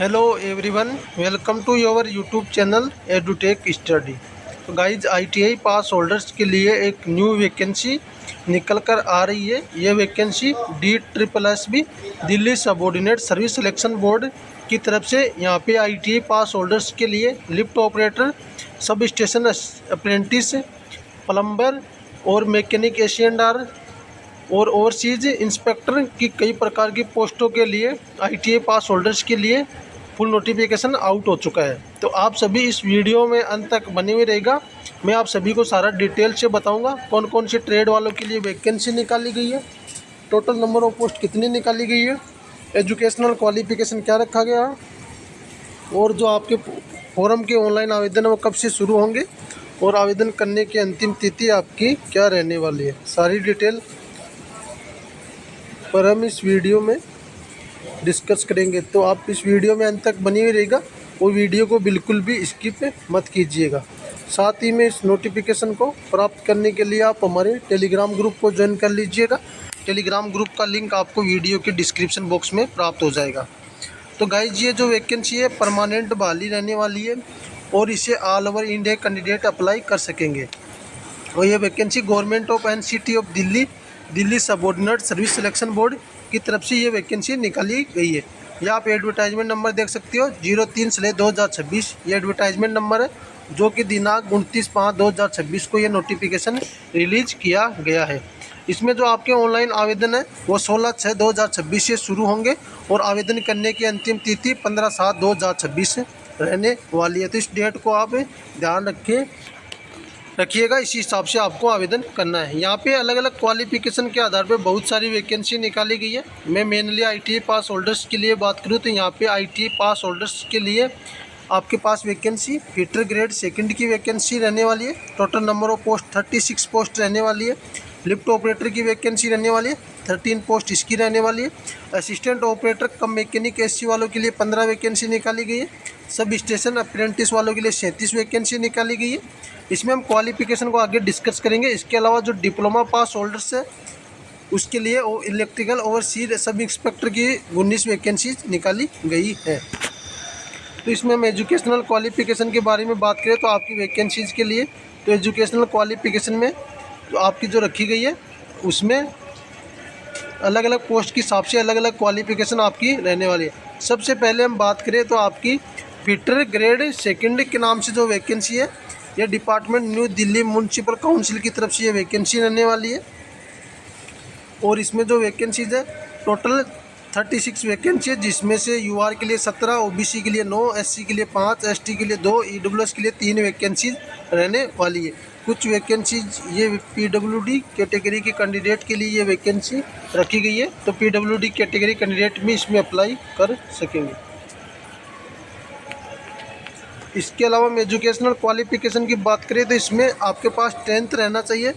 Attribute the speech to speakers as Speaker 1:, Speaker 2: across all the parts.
Speaker 1: Hello everyone, welcome to your YouTube channel edutech study. तो guys ITI pass holders के लिए एक new vacancy निकल कर आ रही है। ये vacancy DSSB Delhi subordinate service selection board की तरफ से यहाँ पे आईटीआई पास होल्डर्स के लिए lift operator, sub station apprentice, plumber और मैकेनिक एशियनडार और ओवरसीज इंस्पेक्टर की कई प्रकार की पोस्टों के लिए आईटीआई पास होल्डर्स के लिए फुल नोटिफिकेशन आउट हो चुका है। तो आप सभी इस वीडियो में अंत तक बने हुए रहेगा। मैं आप सभी को सारा डिटेल से बताऊंगा कौन कौन से ट्रेड वालों के लिए वैकेंसी निकाली गई है, टोटल नंबर ऑफ पोस्ट कितनी निकाली गई है, एजुकेशनल क्वालिफिकेशन क्या रखा गया है, और जो आपके फॉर्म के ऑनलाइन आवेदन वो कब से शुरू होंगे और आवेदन करने की अंतिम तिथि आपकी क्या रहने वाली है। सारी डिटेल पर हम इस वीडियो में डिस्कस करेंगे। तो आप इस वीडियो में अंत तक बनी हुई रहेगा और वीडियो को बिल्कुल भी स्किप मत कीजिएगा। साथ ही में इस नोटिफिकेशन को प्राप्त करने के लिए आप हमारे टेलीग्राम ग्रुप को ज्वाइन कर लीजिएगा। टेलीग्राम ग्रुप का लिंक आपको वीडियो के डिस्क्रिप्शन बॉक्स में प्राप्त हो जाएगा। तो गाइज ये जो वैकेंसी है परमानेंट बहाली रहने वाली है और इसे all over India candidate apply कर सकेंगे। और ये vacancy government of NCT of Delhi subordinate service selection board की तरफ से ये वैकेंसी निकाली गई है। ये आप एडवर्टाइजमेंट नंबर देख सकते हो 03/2026। ये एडवर्टाइजमेंट नंबर है जो कि दिनांक 29/5/2026 को ये नोटिफिकेशन रिलीज किया गया है। इसमें जो आपके ऑनलाइन आवेदन है वो 16/6/2026 से शुरू होंगे और आवेदन करने की अंतिम तिथि 15/7/2026 रहने वाली है। तो इस डेट को आप ध्यान रखिएगा, इसी हिसाब से आपको आवेदन करना है। यहाँ पे अलग अलग क्वालिफिकेशन के आधार पे बहुत सारी वैकेंसी निकाली गई है। मैं मेनली आईटीआई पास होल्डर्स के लिए बात करूँ तो यहाँ पे आईटीआई पास होल्डर्स के लिए आपके पास वैकेंसी फिटर ग्रेड सेकंड की वैकेंसी रहने वाली है। Total number of post 36 post रहने वाली है। लिफ्ट ऑपरेटर की वैकेंसी रहने वाली है 13 पोस्ट इसकी रहने वाली है। असिस्टेंट ऑपरेटर कम मैकेनिक एससी वालों के लिए 15 वैकेंसी निकाली गई है। सब स्टेशन अप्रेंटिस वालों के लिए 37 वैकेंसी निकाली गई है। इसमें हम क्वालिफिकेशन को आगे डिस्कस करेंगे। इसके अलावा जो डिप्लोमा पास होल्डर्स है उसके लिए इलेक्ट्रिकल ओवरसीज सब इंस्पेक्टर की 19 वैकेंसी निकाली गई है। तो इसमें हम एजुकेशनल क्वालिफिकेशन के बारे में बात करें तो आपकी वैकेंसीज़ के लिए तो एजुकेशनल क्वालिफिकेशन में तो आपकी जो रखी गई है उसमें अलग अलग पोस्ट के हिसाब से अलग अलग क्वालिफिकेशन आपकी रहने वाली है। सबसे पहले हम बात करें तो आपकी फिटर ग्रेड सेकंड के नाम से जो वैकेंसी है यह department new Delhi municipal council की तरफ से ये वैकेंसी रहने वाली है। और इसमें जो वैकेंसीज है टोटल 36 वैकेंसी है, जिसमें से यूआर के लिए 17, ओबीसी के लिए 9, एससी के लिए 5, एसटी के लिए 2, ईडब्ल्यूएस के लिए 3 वैकेंसीज रहने वाली है। कुछ वैकेंसीज ये पीडब्ल्यूडी कैटेगरी के कैंडिडेट के लिए ये वैकेंसी रखी गई है। तो पीडब्ल्यूडी कैटेगरी कैंडिडेट भी इसमें अप्लाई कर सकेंगे। इसके अलावा हम एजुकेशनल क्वालिफिकेशन की बात करें तो इसमें आपके पास 10th रहना चाहिए।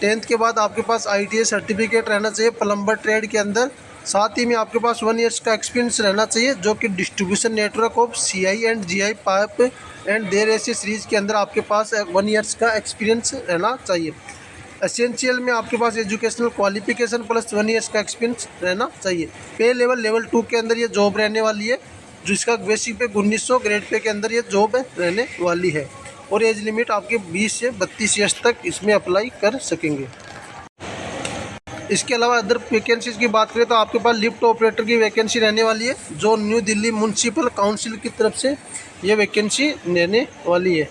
Speaker 1: 10th के बाद आपके पास आईटीआई सर्टिफिकेट रहना चाहिए प्लम्बर ट्रेड के अंदर। साथ ही में आपके पास 1 ईयर्स का एक्सपीरियंस रहना चाहिए जो कि distribution network of CI and GI pipe and there ऐसे सीरीज के अंदर आपके पास 1 ईयर्स का एक्सपीरियंस रहना चाहिए। एसेंशियल में आपके पास एजुकेशनल क्वालिफिकेशन प्लस 1 ईयर्स का एक्सपीरियंस रहना चाहिए। पे लेवल 2 के अंदर ये जॉब रहने वाली है जिसका बेसिक पे 1900 ग्रेड पे के अंदर ये जॉब रहने वाली है। और एज लिमिट आपके 20 से 32 ईयर्स तक इसमें अप्लाई कर सकेंगे। इसके अलावा अदर वैकेंसीज की बात करें तो आपके पास लिफ्ट ऑपरेटर की वैकेंसी रहने वाली है जो न्यू दिल्ली म्यूनसिपल काउंसिल की तरफ से ये वैकेंसी रहने वाली है।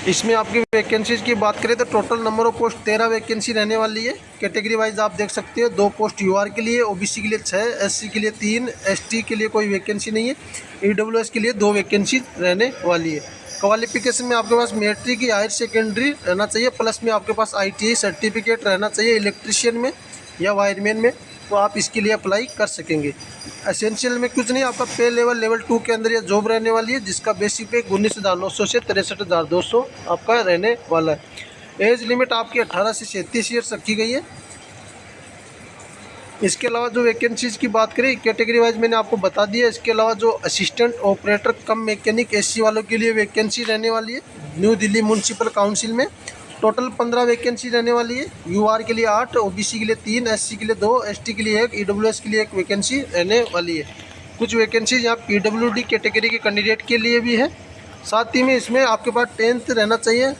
Speaker 1: इसमें आपकी वैकेंसीज की बात करें तो total number of post 13 vacancy रहने वाली है। कैटेगरी वाइज आप देख सकते हो 2 पोस्ट यूआर के लिए, ओबीसी के लिए 6, एससी के लिए 3, एसटी के लिए कोई वैकेंसी नहीं है, ईडब्ल्यूएस के लिए 2 वैकेंसी रहने वाली है। क्वालिफिकेशन में आपके पास मैट्रिक की हायर सेकेंडरी रहना चाहिए प्लस में आपके पास आईटीआई सर्टिफिकेट रहना चाहिए इलेक्ट्रिशियन में या वायरमैन में, तो आप इसके लिए अप्लाई कर सकेंगे। एसेंशियल में कुछ नहीं, आपका पे लेवल 2 के अंदर ये जॉब रहने वाली है जिसका बेसिक पे 19,900 से 63,200 आपका रहने वाला है। एज लिमिट आपकी 18 से 37 ईयर्स रखी गई है। इसके अलावा जो वैकेंसीज की बात करें कैटेगरी वाइज मैंने आपको बता दिया। इसके अलावा जो असिस्टेंट ऑपरेटर कम मैकेनिक एससी वालों के लिए वैकेंसी रहने वाली है न्यू दिल्ली म्यूनसिपल काउंसिल में। टोटल 15 वैकेंसी रहने वाली है। यूआर के लिए 8, ओबीसी के लिए 3, एससी के लिए 2, एसटी के लिए 1, ईडब्ल्यूएस के लिए 1 वैकेंसी रहने वाली है। कुछ वैकेंसीज यहाँ PWD कैटेगरी के कैंडिडेट के लिए भी है। साथ ही में इसमें आपके पास 10th रहना चाहिए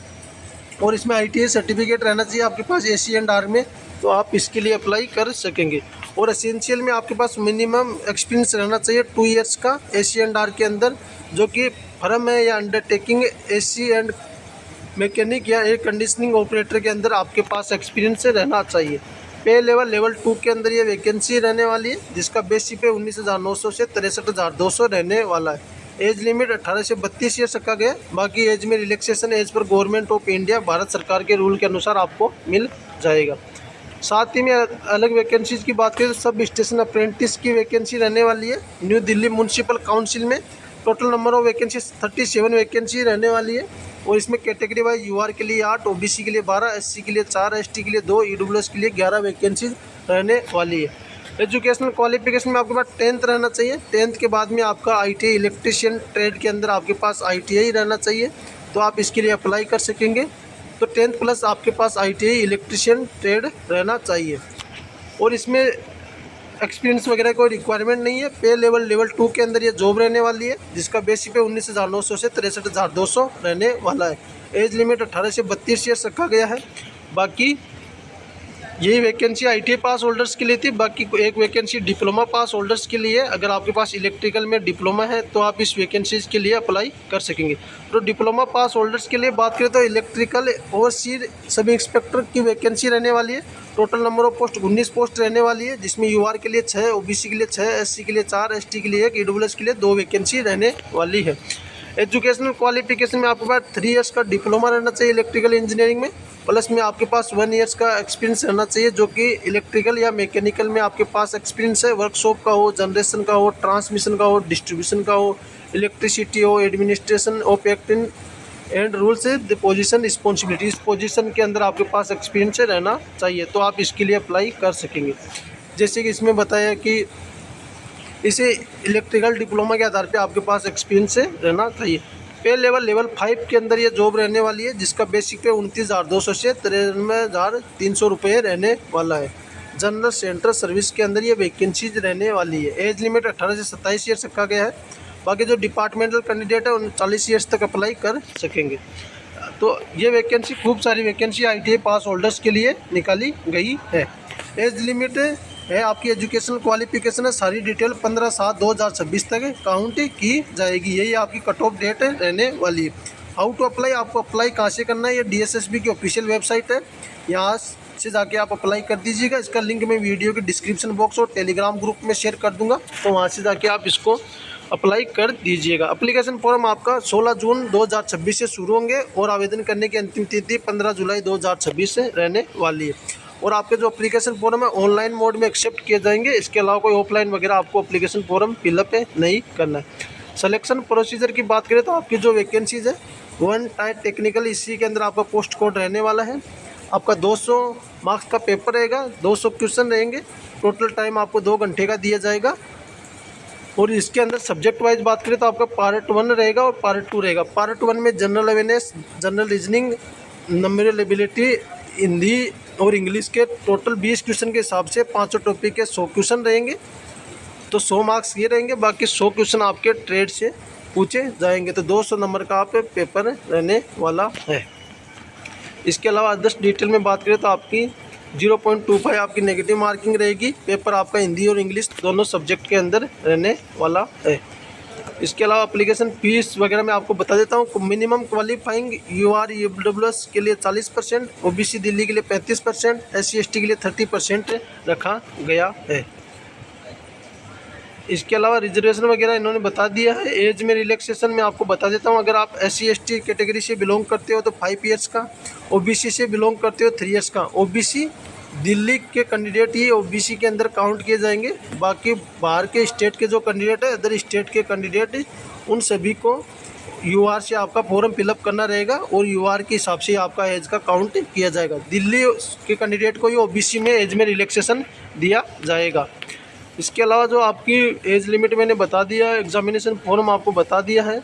Speaker 1: और इसमें ITI सर्टिफिकेट रहना चाहिए आपके पास AC&R में, तो आप इसके लिए अप्लाई कर सकेंगे। और एसेंशियल में आपके पास मिनिमम एक्सपीरियंस रहना चाहिए 2 ईयर्स का AC&R के अंदर, जो कि फर्म है या अंडरटेकिंग AC एंड मैकेनिक या एयर कंडीशनिंग ऑपरेटर के अंदर आपके पास एक्सपीरियंस रहना चाहिए। पे लेवल 2 के अंदर ये वैकेंसी रहने वाली है, जिसका बेसिक पे 19,900 से 63,200 रहने वाला है। एज लिमिट 18 से 32 ईयर्स रखा गया। बाकी एज में रिलैक्सेशन एज पर गवर्नमेंट ऑफ इंडिया भारत सरकार के रूल के अनुसार आपको मिल जाएगा। साथ ही में अलग वैकेंसीज की बात करें तो सब स्टेशन अप्रेंटिस की वैकेंसी रहने वाली है न्यू दिल्ली म्यूनसिपल काउंसिल में। Total number of vacancy 37 vacancy रहने वाली है और इसमें कैटेगरी वाइज UR के लिए 8, OBC के लिए 12, SC के लिए 4, ST के लिए 2, EWS के लिए 11 वैकेंसीज रहने वाली है। एजुकेशनल क्वालिफिकेशन में आपके पास 10th रहना चाहिए। 10th के बाद में आपका ITI इलेक्ट्रीशियन ट्रेड के अंदर आपके पास ITI रहना चाहिए, तो आप इसके लिए अप्लाई कर सकेंगे। तो 10th प्लस आपके पास ITI इलेक्ट्रीशियन ट्रेड रहना चाहिए और इसमें एक्सपीरियंस वगैरह कोई रिक्वायरमेंट नहीं है। पे लेवल 2 के अंदर ये जॉब रहने वाली है, जिसका बेसिक पे 19,900 से 63,200 रहने वाला है। एज लिमिट 18 से 32 ईयर्स रखा गया है। बाकी यही वैकेंसी ITI पास होल्डर्स के लिए थी। बाकी एक वैकेंसी डिप्लोमा पास होल्डर्स के लिए है। अगर आपके पास इलेक्ट्रिकल में डिप्लोमा है तो आप इस वैकेंसीज के लिए अप्लाई कर सकेंगे। तो डिप्लोमा पास होल्डर्स के लिए बात करें तो इलेक्ट्रिकल ओवरसीयर सब इंस्पेक्टर की वैकेंसी रहने वाली है। Total number of post 19 post रहने वाली है, जिसमें UR के लिए 6, OBC के लिए 6, SC के लिए 4, ST के लिए 1, EWS के लिए 2 वैकेंसी रहने वाली है। एजुकेशनल क्वालिफिकेशन में आपके पास 3 ईयर्स का डिप्लोमा रहना चाहिए इलेक्ट्रिकल इंजीनियरिंग में, प्लस में आपके पास 1 ईयर्स का एक्सपीरियंस रहना चाहिए, जो कि इलेक्ट्रिकल या मैकेनिकल में आपके पास एक्सपीरियंस है। वर्कशॉप का हो, जनरेशन का हो, ट्रांसमिशन का हो, डिस्ट्रीब्यूशन का हो, इलेक्ट्रिसिटी हो, administration of acting and rules the position responsibility, इस पोजीशन के अंदर आपके पास एक्सपीरियंस रहना चाहिए, तो आप इसके लिए अप्लाई कर सकेंगे। जैसे कि इसमें बताया कि इसे इलेक्ट्रिकल डिप्लोमा के आधार पे आपके पास एक्सपीरियंस रहना चाहिए। पे लेवल 5 के अंदर ये जॉब रहने वाली है, जिसका बेसिक पे 29,200 से 93,300 रुपये रहने वाला है। जनरल सेंट्रल सर्विस के अंदर ये वैकेंसीज रहने वाली है। एज लिमिट 18 से 27 ईयर्स रखा गया है। बाकी जो डिपार्टमेंटल कैंडिडेट है 39 ईयर्स तक अप्लाई कर सकेंगे। तो ये वैकेंसी खूब सारी वैकेंसी ITI पास होल्डर्स के लिए निकाली गई है। एज लिमिट है आपकी एजुकेशनल क्वालिफिकेशन है, सारी डिटेल 15/7/2026 तक काउंट की जाएगी। यही आपकी कट ऑफ डेट रहने वाली है। हाउ टू अप्लाई, आपको अप्लाई कहाँ से करना है, ये DSSB की ऑफिशियल वेबसाइट है, यहाँ से जाके आप अप्लाई कर दीजिएगा। इसका लिंक मैं वीडियो के डिस्क्रिप्शन बॉक्स और टेलीग्राम ग्रुप में शेयर कर दूंगा, तो वहाँ से जाके आप इसको अप्लाई कर दीजिएगा। एप्लीकेशन फॉर्म आपका 16 जून 2026 से शुरू होंगे और आवेदन करने की अंतिम तिथि 15 जुलाई 2026 से रहने वाली है। और आपके जो एप्लीकेशन फॉर्म है ऑनलाइन मोड में एक्सेप्ट किए जाएंगे। इसके अलावा कोई ऑफलाइन वगैरह आपको एप्लीकेशन फॉर्म फिलअप नहीं करना है। सिलेक्शन प्रोसीजर की बात करें तो आपकी जो वैकेंसीज है 1 टाइप टेक्निकल, इसी के अंदर आपका पोस्ट कोड रहने वाला है। आपका 200 मार्क्स का पेपर रहेगा, 200 क्वेश्चन रहेंगे। टोटल टाइम आपको 2 घंटे का दिया जाएगा। और इसके अंदर सब्जेक्ट वाइज बात करें तो आपका पार्ट 1 रहेगा और पार्ट 2 रहेगा। पार्ट 1 में general awareness, general reasoning, numeral ability, Hindi और इंग्लिश के टोटल 20 क्वेश्चन के हिसाब से 5 टॉपिक के 100 क्वेश्चन रहेंगे, तो 100 मार्क्स ये रहेंगे। बाकी 100 क्वेश्चन आपके ट्रेड से पूछे जाएंगे, तो 200 नंबर का आप पेपर रहने वाला है। इसके अलावा अदर्स डिटेल में बात करें तो आपकी 0.25 आपकी नेगेटिव मार्किंग रहेगी। पेपर आपका हिंदी और इंग्लिश दोनों सब्जेक्ट के अंदर रहने वाला है। इसके अलावा एप्लीकेशन फीस वगैरह मैं आपको बता देता हूँ। मिनिमम क्वालिफाइंग UR EWS के लिए 40%, OBC दिल्ली के लिए 35%, SC ST के लिए 30% रखा गया है। इसके अलावा रिजर्वेशन वगैरह इन्होंने बता दिया है। एज में रिलैक्सेशन में आपको बता देता हूँ। अगर आप SC ST कैटेगरी से बिलोंग करते हो तो 5 ईयर्स का, OBC से बिलोंग करते हो 3 ईयर्स का। OBC दिल्ली के कैंडिडेट ही OBC के अंदर काउंट किए जाएंगे। बाकी बाहर के स्टेट के जो कैंडिडेट है, अदर स्टेट के कैंडिडेट, उन सभी को UR से आपका फॉर्म फिलअप करना रहेगा और UR के हिसाब से आपका एज का काउंट किया जाएगा। दिल्ली के कैंडिडेट को ही OBC में एज में रिलैक्सेशन दिया जाएगा। इसके अलावा जो आपकी एज लिमिट मैंने बता दिया है, एग्जामिनेशन फॉर्म आपको बता दिया है।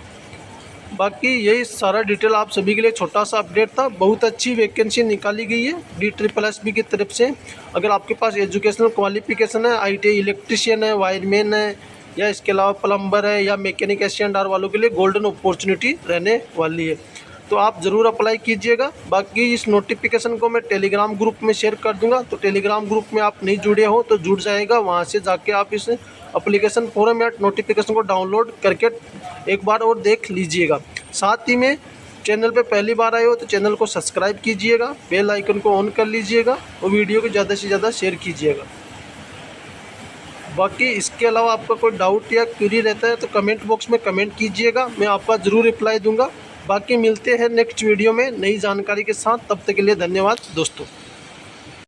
Speaker 1: बाकी यही सारा डिटेल आप सभी के लिए छोटा सा अपडेट था। बहुत अच्छी वैकेंसी निकाली गई है DSSB की तरफ से। अगर आपके पास एजुकेशनल क्वालिफिकेशन है, ITI इलेक्ट्रीशियन है, वायरमैन है, या इसके अलावा प्लम्बर है या मैकेनिक एशियनडार वालों के लिए गोल्डन अपॉर्चुनिटी रहने वाली है। तो आप ज़रूर अप्लाई कीजिएगा। बाकी इस नोटिफिकेशन को मैं टेलीग्राम ग्रुप में शेयर कर दूंगा, तो टेलीग्राम ग्रुप में आप नहीं जुड़े हो तो जुड़ जाएगा, वहाँ से जाके आप इस एप्लीकेशन फॉर्म या नोटिफिकेशन को डाउनलोड करके एक बार और देख लीजिएगा। साथ ही में चैनल पे पहली बार आए हो तो चैनल को सब्सक्राइब कीजिएगा, बेल आइकन को ऑन कर लीजिएगा और वीडियो को ज़्यादा से ज़्यादा शेयर कीजिएगा। बाकी इसके अलावा आपका कोई डाउट या क्वेरी रहता है तो कमेंट बॉक्स में कमेंट कीजिएगा, मैं आपका ज़रूर रिप्लाई दूंगा। बाकी मिलते हैं नेक्स्ट वीडियो में नई जानकारी के साथ, तब तक के लिए धन्यवाद दोस्तों।